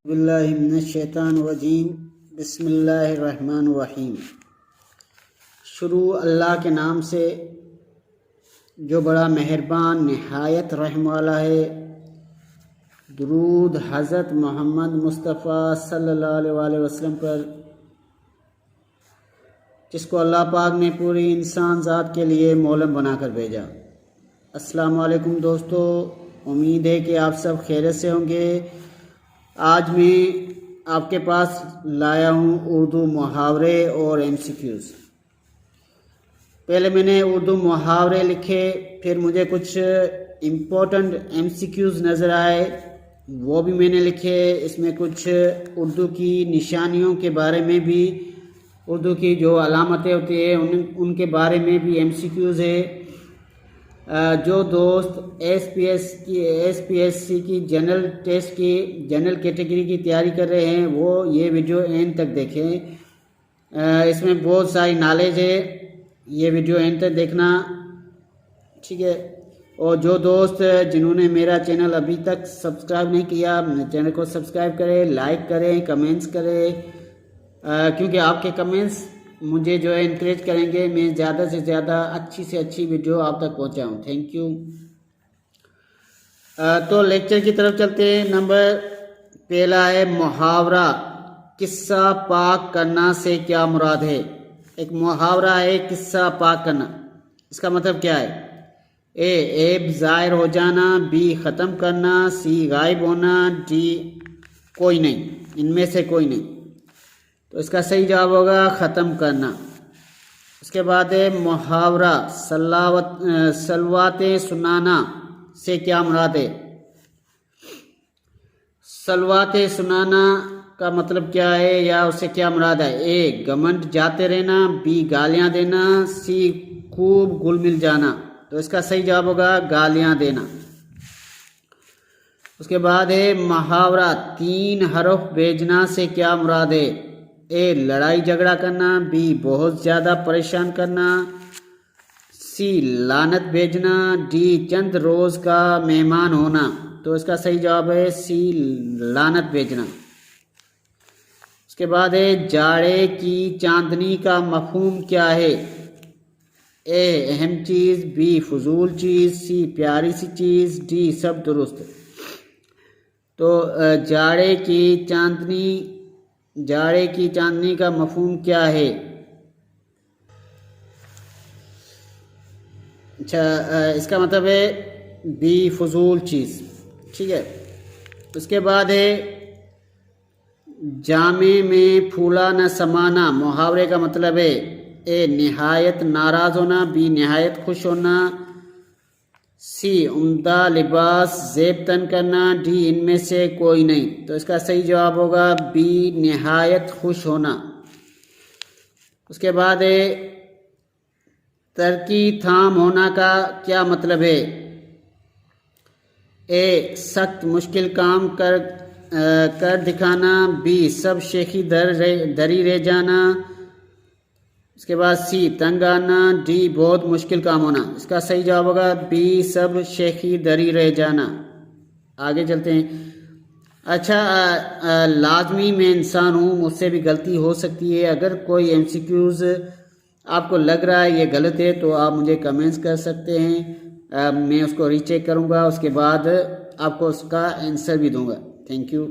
باللہ من الشیطان الرجیم بسم اللہ الرحمن الرحیم۔ شروع اللہ کے نام سے جو بڑا مہربان نہایت رحم والا ہے۔ درود حضرت محمد مصطفیٰ صلی اللہ علیہ وسلم پر، جس کو اللہ پاک نے پوری انسان ذات کے لیے مولم بنا کر بھیجا۔ السلام علیکم دوستو، امید ہے کہ آپ سب خیریت سے ہوں گے۔ آج میں آپ کے پاس لایا ہوں اردو محاورے اور MCQs۔ پہلے میں نے اردو محاورے لکھے، پھر مجھے کچھ امپورٹنٹ MCQs نظر آئے، وہ بھی میں نے لکھے۔ اس میں کچھ اردو کی نشانیوں کے بارے میں بھی، اردو کی جو علامتیں ہوتی ہیں ان کے بارے میں بھی MCQs ہے۔ جو دوست SPSC کی جنرل ٹیسٹ کی جنرل کیٹیگری کی تیاری کر رہے ہیں وہ یہ ویڈیو اینڈ تک دیکھیں، اس میں بہت ساری نالج ہے، یہ ویڈیو اینڈ تک دیکھنا، ٹھیک ہے۔ اور جو دوست جنہوں نے میرا چینل ابھی تک سبسکرائب نہیں کیا، چینل کو سبسکرائب کریں، لائک کریں، کمنٹس کریں، کیونکہ آپ کے کمنٹس مجھے جو ہے انکریج کریں گے، میں زیادہ سے زیادہ اچھی سے اچھی ویڈیو آپ تک پہنچاؤں۔ Thank you. تو لیکچر کی طرف چلتے ہیں۔ نمبر پہلا ہے محاورہ، قصہ پاک کرنا سے کیا مراد ہے؟ ایک محاورہ ہے قصہ پاک کرنا، اس کا مطلب کیا ہے؟ A عیب ظاہر ہو جانا، B ختم کرنا، C غائب ہونا، D کوئی نہیں، ان میں سے کوئی نہیں۔ تو اس کا صحیح جواب ہوگا ختم کرنا۔ اس کے بعد ہے محاورہ سلوات سنانا سے کیا مراد ہے؟ سلوات سنانا کا مطلب کیا ہے یا اس سے کیا مراد ہے؟ A گھمنڈ جاتے رہنا، B گالیاں دینا، C خوب گل مل جانا۔ تو اس کا صحیح جواب ہوگا گالیاں دینا۔ اس کے بعد ہے محاورہ 3 حرف بھیجنا سے کیا مراد ہے؟ A لڑائی جھگڑا کرنا، B بہت زیادہ پریشان کرنا، C لعنت بھیجنا، D چند روز کا مہمان ہونا۔ تو اس کا صحیح جواب ہے C لعنت بھیجنا۔ اس کے بعد ہے جاڑے کی چاندنی کا مفہوم کیا ہے؟ A اہم چیز، B فضول چیز، C پیاری سی چیز، D سب درست۔ تو جاڑے کی چاندنی کا مفہوم کیا ہے؟ اچھا، اس کا مطلب ہے B فضول چیز، ٹھیک ہے۔ اس کے بعد ہے جامے میں پھولا نہ سمانا، محاورے کا مطلب ہے A نہایت ناراض ہونا، B نہایت خوش ہونا، C عمدہ لباس زیب تن کرنا، D ان میں سے کوئی نہیں۔ تو اس کا صحیح جواب ہوگا B نہایت خوش ہونا۔ اس کے بعد ہے ترکی تھام ہونا کا کیا مطلب ہے؟ A سخت مشکل کام کر دکھانا، B سب شیخی دری رہ جانا، اس کے بعد C تنگ آنا، D بہت مشکل کام ہونا۔ اس کا صحیح جواب ہوگا B سب شیخی دری رہ جانا۔ آگے چلتے ہیں۔ اچھا، لازمی میں انسان ہوں، مجھ سے بھی غلطی ہو سکتی ہے۔ اگر کوئی MCQs آپ کو لگ رہا ہے یہ غلط ہے تو آپ مجھے کمنٹس کر سکتے ہیں، میں اس کو ری چیک کروں گا، اس کے بعد آپ کو اس کا آنسر بھی دوں گا۔ Thank you.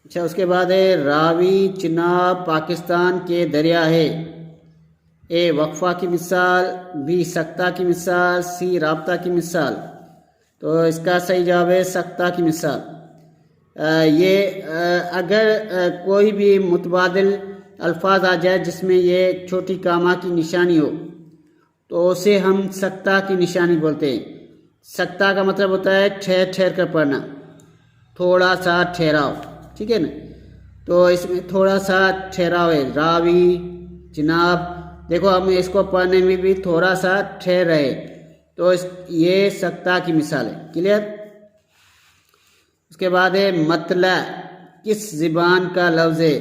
اچھا، اس کے بعد ہے راوی چناب پاکستان کے دریا ہے۔ A وقفہ کی مثال، B سکتہ کی مثال، C رابطہ کی مثال۔ تو اس کا صحیح جواب ہے سکتہ کی مثال۔ یہ اگر کوئی بھی متبادل الفاظ آ جائے جس میں یہ چھوٹی کاما کی نشانی ہو تو اسے ہم سکتہ کی نشانی بولتے ہیں۔ سکتہ کا مطلب ہوتا ہے ٹھہر ٹھہر کر پڑھنا، تھوڑا سا ٹھہراؤ، ٹھیک ہے نا۔ تو اس میں تھوڑا سا ٹھہراؤ ہے، راوی جناب، دیکھو ہم اس کو پڑھنے میں بھی تھوڑا سا ٹھہر رہے، تو یہ سکتہ کی مثال ہے۔ کلیئر؟ اس کے بعد ہے مطلع کس زبان کا لفظ ہے؟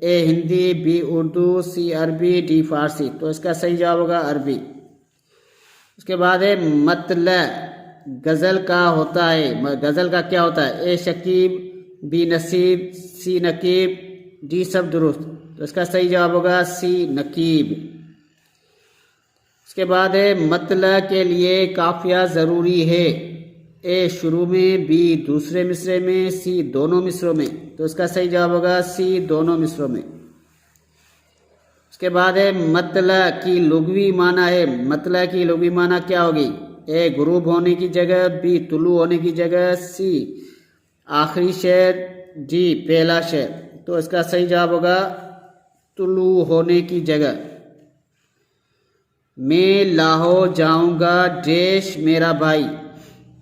A Hindi, B Urdu, C عربی، D فارسی۔ تو اس کا صحیح جواب ہوگا عربی۔ اس کے بعد ہے مطلع غزل کا ہوتا ہے، غزل کا کیا ہوتا ہے؟ اے شکیب، بی نصیب، سی نقیب، ڈی سب درست. تو اس کا صحیح جواب ہوگا سی نقیب. اس کے بعد ہے مطلع کے لیے قافیہ ضروری ہے. اے شروع میں، بی دوسرے مصرے میں، سی دونوں مصروں میں. تو اس کا صحیح جواب ہوگا سی دونوں مصروں میں. اس کے بعد ہے مطلع کی لغوی معنی ہے. مطلع کی لغوی معنی کیا ہوگی؟ اے غروب ہونے کی جگہ، بی طلوع ہونے کی جگہ، سی آخری شہر، ڈی پہلا شہر. تو اس کا صحیح جواب ہوگا طلوع ہونے کی جگہ. میں لاہور جاؤں گا ڈیش میرا بھائی.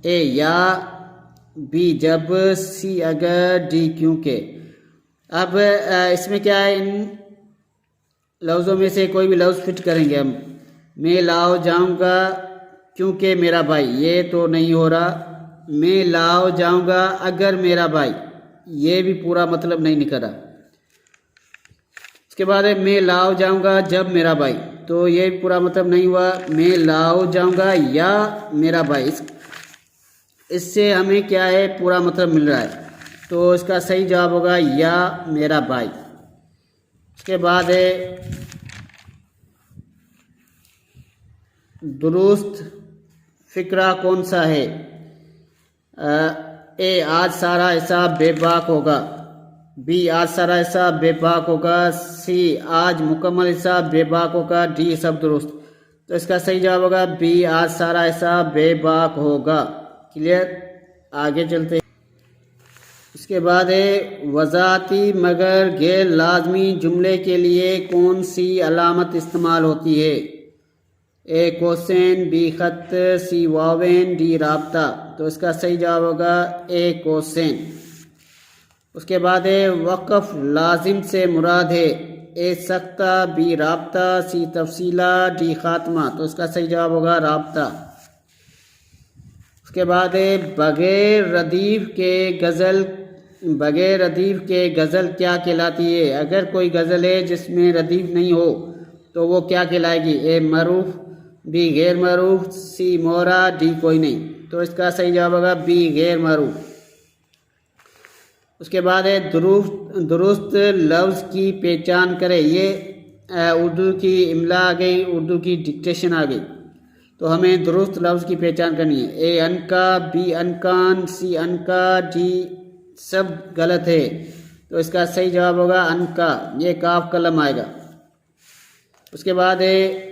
اے یا، بی جب، سی اگر، ڈی کیونکہ. اب اس میں کیا ہے، ان لفظوں میں سے کوئی بھی لفظ فٹ کریں گے ہم. میں لاہور جاؤں گا کیونکہ میرا بھائی، یہ تو نہیں ہو رہا. میں لاہور جاؤں گا اگر میرا بھائی، یہ بھی پورا مطلب نہیں نکل رہا. اس کے بعد ہے میں لاہور جاؤں گا جب میرا بھائی، تو یہ بھی پورا مطلب نہیں ہوا. میں لاہور جاؤں گا یا میرا بھائی، اس سے ہمیں کیا ہے، پورا مطلب مل رہا ہے. تو اس کا صحیح جواب ہوگا یا میرا بھائی. اس کے بعد ہے درست فقرہ کون سا ہے؟ اے آج سارا حساب بے باک ہوگا، بی آج سارا حساب بے باک ہوگا، سی آج مکمل حساب بے باک ہوگا، ڈی سب درست. تو اس کا صحیح جواب ہوگا بی آج سارا حساب بے باک ہوگا. کلیئر؟ آگے چلتے ہیں. اس کے بعد ہے وضاحتی مگر غیر لازمی جملے کے لیے کون سی علامت استعمال ہوتی ہے؟ اے کوسین، بی خط، سی واوین، ڈی رابطہ. تو اس کا صحیح جواب ہوگا اے کوسین. اس کے بعد ہے وقف لازم سے مراد ہے. اے سختہ، بی رابطہ، سی تفصیلہ، ڈی خاتمہ. تو اس کا صحیح جواب ہوگا رابطہ. اس کے بعد ہے بغیر ردیف کے غزل کیا کہلاتی ہے؟ اگر کوئی غزل ہے جس میں ردیف نہیں ہو تو وہ کیا کہلائے گی؟ اے معروف، بی غیر معروف، سی مورا، ڈی کوئی نہیں. تو اس کا صحیح جواب ہوگا بی غیر معروف. اس کے بعد ہے درست لفظ کی پہچان کرے. یہ اردو کی املا آ گئی، اردو کی ڈکٹیشن آ گئی. تو ہمیں درست لفظ کی پہچان کرنی ہے. اے انکا، بی انکان، سی انکا، ڈی سب غلط ہے. تو اس کا صحیح جواب ہوگا انکا. یہ کاف قلم آئے گا. اس کے بعد ہے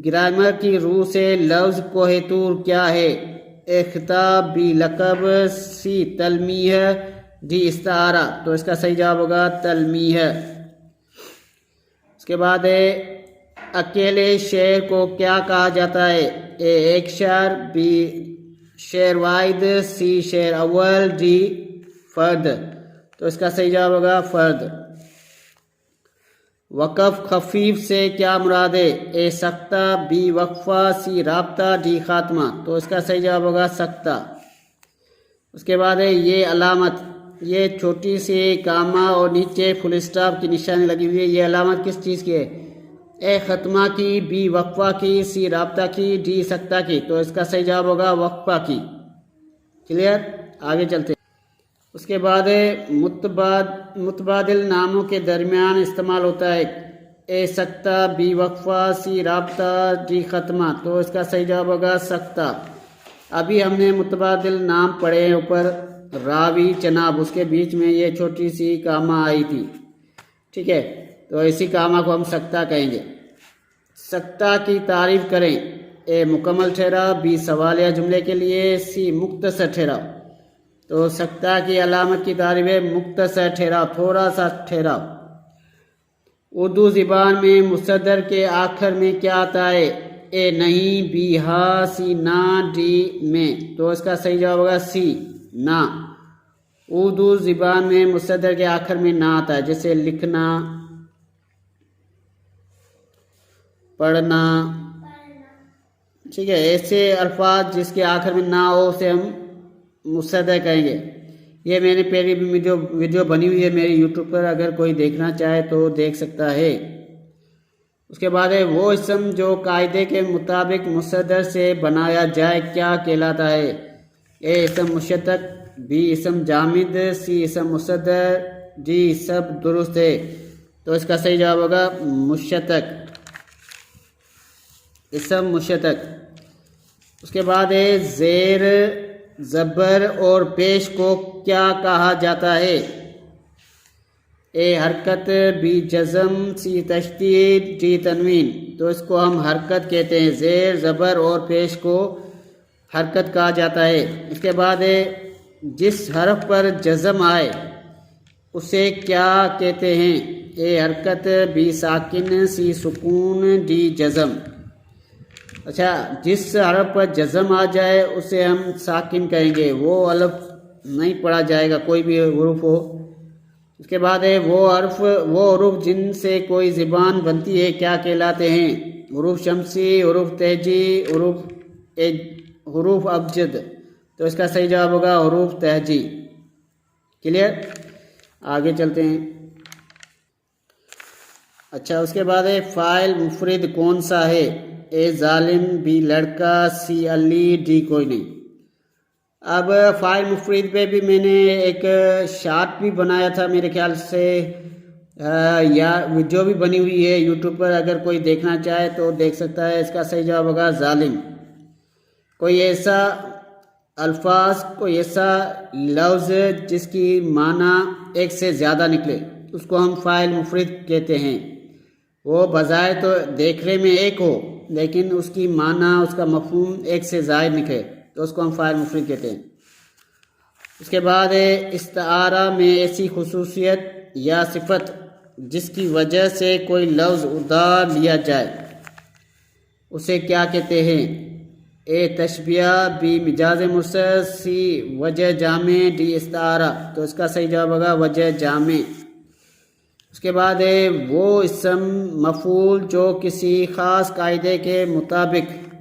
گرامر کی روح سے لفظ کوہ طور کیا ہے؟ اے خطاب، بی لقب، سی تلمیح، ڈی استعارہ. تو اس کا صحیح جواب ہوگا تلمیح. اس کے بعد ہے اکیلے شعر کو کیا کہا جاتا ہے؟ اے ایک شعر، بی شعر واحد، سی شعر اول، ڈی فرد. تو اس کا صحیح جواب ہوگا فرد. وقف خفیف سے کیا مراد ہے؟ اے سختہ، بی وقفہ، سی رابطہ، ڈی خاتمہ. تو اس کا صحیح جواب ہوگا سختہ. اس کے بعد ہے یہ علامت، یہ چھوٹی سی کامہ اور نیچے فل اسٹاپ کی نشانی لگی ہوئی ہے، یہ علامت کس چیز کی ہے؟ اے ختمہ کی، بی وقفہ کی، سی رابطہ کی، ڈی سختہ کی. تو اس کا صحیح جواب ہوگا وقفہ کی. کلیئر؟ آگے چلتے ہیں. اس کے بعد متبادل ناموں کے درمیان استعمال ہوتا ہے. اے سختہ، بی وقفہ، سی رابطہ، ڈی ختمہ. تو اس کا صحیح جواب ہوگا سختہ. ابھی ہم نے متبادل نام پڑھے اوپر، راوی، چناب، اس کے بیچ میں یہ چھوٹی سی کامہ آئی تھی. ٹھیک ہے، تو اسی کامہ کو ہم سختہ کہیں گے. سختہ کی تعریف کریں. اے مکمل ٹھہراؤ، بی سوالیہ جملے کے لیے، سی مختصر ٹھہراؤ. تو سختہ کی علامت کی تعریف ہے مختصر ٹھہراؤ، تھوڑا سا ٹھہراؤ. اردو زبان میں مصدر کے آخر میں کیا آتا ہے؟ اے نہیں، بی ہاں، سی نہ، ڈی میں. تو اس کا صحیح جواب ہوگا سی نہ. اردو زبان میں مصدر کے آخر میں نہ آتا ہے، جیسے لکھنا، پڑھنا. ٹھیک ہے، ایسے الفاظ جس کے آخر میں نہ ہو اسے ہم مصدر کہیں گے. یہ میں نے پہلی بھی ویڈیو بنی ہوئی ہے میری یوٹیوب پر، اگر کوئی دیکھنا چاہے تو دیکھ سکتا ہے. اس کے بعد ہے وہ اسم جو قاعدے کے مطابق مصدر سے بنایا جائے کیا کہلاتا ہے؟ اے اسم مشتق، بی اسم جامد، سی اسم مصدر، ڈی سب درست ہے۔ تو اس کا صحیح جواب ہوگا مشتق، اسم مشتق۔ اس کے بعد ہے زیر زبر اور پیش کو کیا کہا جاتا ہے؟ اے حرکت، بی جزم، سی تشدید، ڈی تنوین۔ تو اس کو ہم حرکت کہتے ہیں، زیر زبر اور پیش کو حرکت کہا جاتا ہے۔ اس کے بعد ہے جس حرف پر جزم آئے اسے کیا کہتے ہیں؟ اے حرکت، بی ساکن، سی سکون، ڈی جزم۔ اچھا، جس حرف پر جزم آ جائے اسے ہم ساکن کہیں گے، وہ الف نہیں پڑھا جائے گا، کوئی بھی حروف ہو۔ اس کے بعد ہے وہ حروف جن سے کوئی زبان بنتی ہے کیا کہلاتے ہیں؟ حروف شمسی، حروف تہجی، حروف ابجد۔ تو اس کا صحیح جواب ہوگا حروف تہجی۔ کلیئر؟ آگے چلتے ہیں۔ اچھا، اس کے بعد ہے فاعل مفرد کون سا ہے؟ اے ظالم، بی لڑکا، سی علی، ڈی کوئی نہیں۔ اب فاعل مفرد پہ بھی میں نے ایک شارٹ بھی بنایا تھا میرے خیال سے، یا ویڈیو بھی بنی ہوئی ہے یوٹیوب پر، اگر کوئی دیکھنا چاہے تو دیکھ سکتا ہے۔ اس کا صحیح جواب ہوگا ظالم۔ کوئی ایسا الفاظ، کوئی ایسا لفظ جس کی معنی ایک سے زیادہ نکلے اس کو ہم فاعل مفرد کہتے ہیں۔ وہ بظاہر تو دیکھنے میں ایک ہو لیکن اس کی معنی، اس کا مفہوم ایک سے زائد نکلے تو اس کو ہم فاعل مفرد کہتے ہیں۔ اس کے بعد ہے استعارہ میں ایسی خصوصیت یا صفت جس کی وجہ سے کوئی لفظ ادھار لیا جائے اسے کیا کہتے ہیں؟ اے تشبیہ، بی مجاز مرسل، سی وجہ جامع، ڈی استعارہ۔ تو اس کا صحیح جواب ہوگا وجہ جامع۔ اس کے بعد ہے وہ اسم مفعول جو کسی خاص قاعدے کے مطابق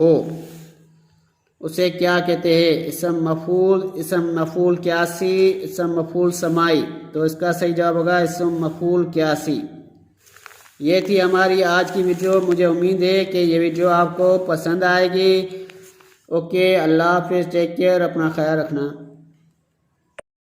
ہو اسے کیا کہتے ہیں؟ اسم مفعول، اسم مفعول قیاسی، اسم مفعول سماعی۔ تو اس کا صحیح جواب ہوگا اسم مفعول قیاسی۔ یہ تھی ہماری آج کی ویڈیو۔ مجھے امید ہے کہ یہ ویڈیو آپ کو پسند آئے گی۔ اوکے، اللہ حافظ، ٹیک کیئر، اپنا خیال رکھنا۔